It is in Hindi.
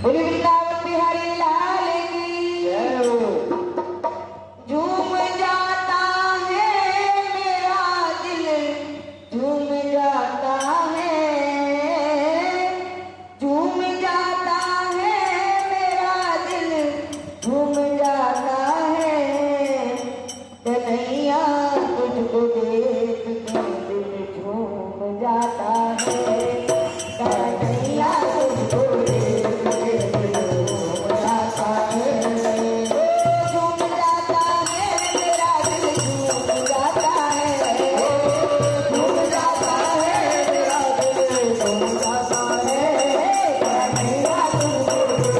बोली वृंदावन बिहारी लाल की जय हो। झूम जाता है मेरा दिल, झूम जाता है, झूम जाता है मेरा दिल, झूम जाता है कन्हैया तुझको देख के दिल झूम जाता है कन्हैया तुझको देख के दिल झूम जाता है झूम जाता है मेरा दिल झूम जाता है झूम जाता है मेरा दिल झूम जाता है कन्हैया तुझको